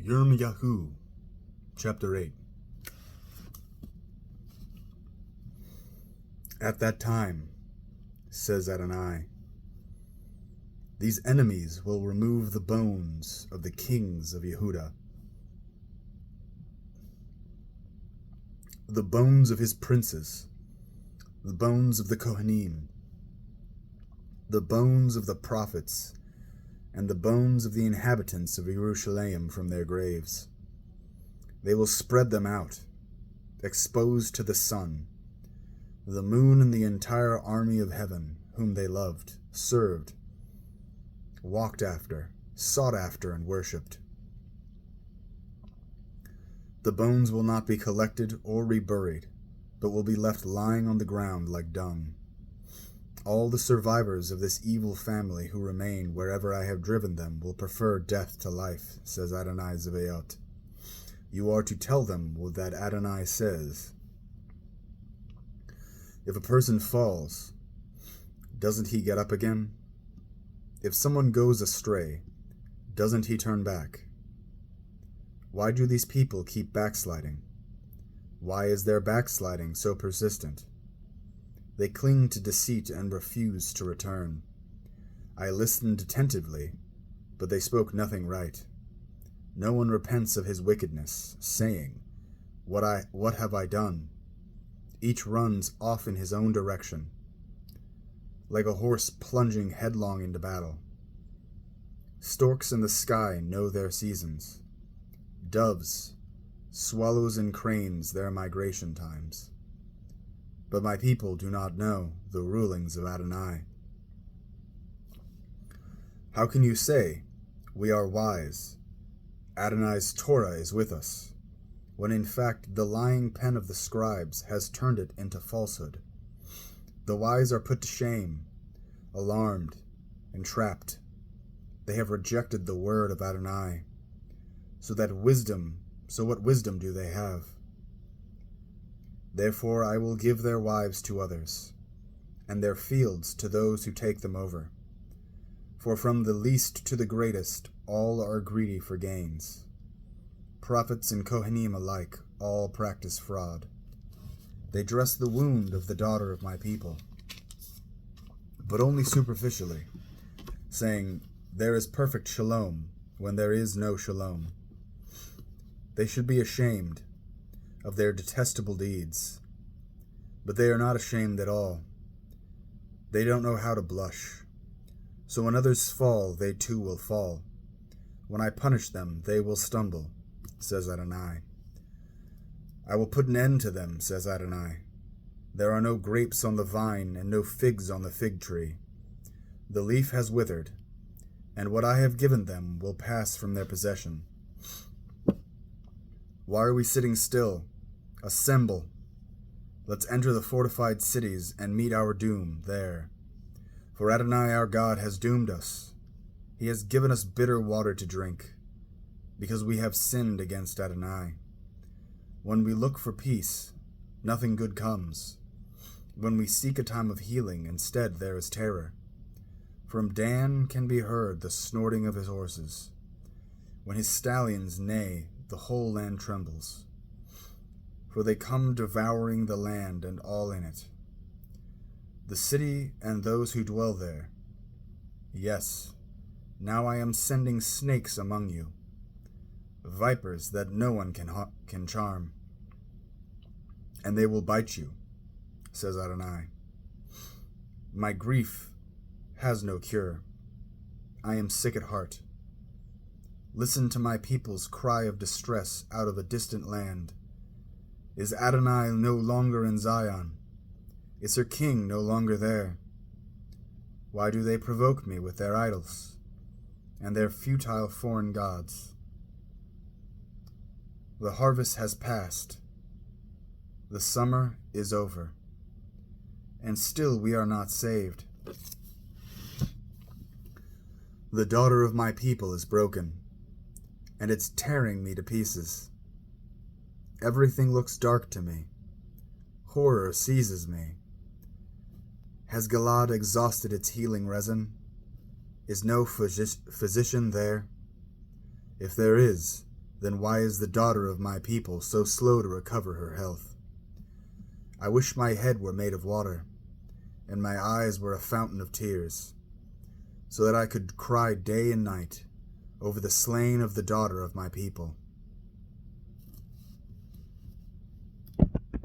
Yirmeyahu, chapter 8. At that time, says Adonai, these enemies will remove the bones of the kings of Yehuda, the bones of his princes, the bones of the cohanim, the bones of the prophets, and the bones of the inhabitants of Yerushalayim from their graves. They will spread them out, exposed to the sun, the moon, and the entire army of heaven, whom they loved, served, walked after, sought after, and worshipped. The bones will not be collected or reburied, but will be left lying on the ground like dung. All the survivors of this evil family who remain wherever I have driven them will prefer death to life, says Adonai Zevaot. You are to tell them what that Adonai says. If a person falls, doesn't he get up again? If someone goes astray, doesn't he turn back? Why do these people keep backsliding? Why is their backsliding so persistent? They cling to deceit and refuse to return. I listened attentively, but they spoke nothing right. No one repents of his wickedness, saying, What have I done? Each runs off in his own direction, like a horse plunging headlong into battle. Storks in the sky know their seasons, doves, swallows, and cranes their migration times. But my people do not know the rulings of Adonai. How can you say, we are wise, Adonai's Torah is with us, when in fact the lying pen of the scribes has turned it into falsehood? The wise are put to shame, alarmed, and trapped. They have rejected the word of Adonai. So what wisdom do they have? Therefore I will give their wives to others, and their fields to those who take them over. For from the least to the greatest, all are greedy for gains. Prophets and cohanim alike, all practice fraud. They dress the wound of the daughter of my people, but only superficially, saying, there is perfect shalom, when there is no shalom. They should be ashamed of their detestable deeds, but they are not ashamed at all. They don't know how to blush. So when others fall, they too will fall. When I punish them, they will stumble, says Adonai. I will put an end to them, says Adonai. There are no grapes on the vine and no figs on the fig tree. The leaf has withered, and what I have given them will pass from their possession. Why are we sitting still? Assemble. Let's enter the fortified cities and meet our doom there. For Adonai our God has doomed us. He has given us bitter water to drink, because we have sinned against Adonai. When we look for peace, nothing good comes. When we seek a time of healing, instead there is terror. From Dan can be heard the snorting of his horses. When his stallions neigh, the whole land trembles. For they come devouring the land and all in it, the city and those who dwell there. Yes, now I am sending snakes among you, vipers that no one can charm, and they will bite you, says Adonai. My grief has no cure. I am sick at heart. Listen to my people's cry of distress out of a distant land. Is Adonai no longer in Zion? Is her king no longer there? Why do they provoke me with their idols and their futile foreign gods? The harvest has passed. The summer is over, and still we are not saved. The daughter of my people is broken, and it's tearing me to pieces. Everything looks dark to me. Horror seizes me. Has Gilad exhausted its healing resin? Is no physician there? If there is, then why is the daughter of my people so slow to recover her health? I wish my head were made of water, and my eyes were a fountain of tears, so that I could cry day and night over the slain of the daughter of my people.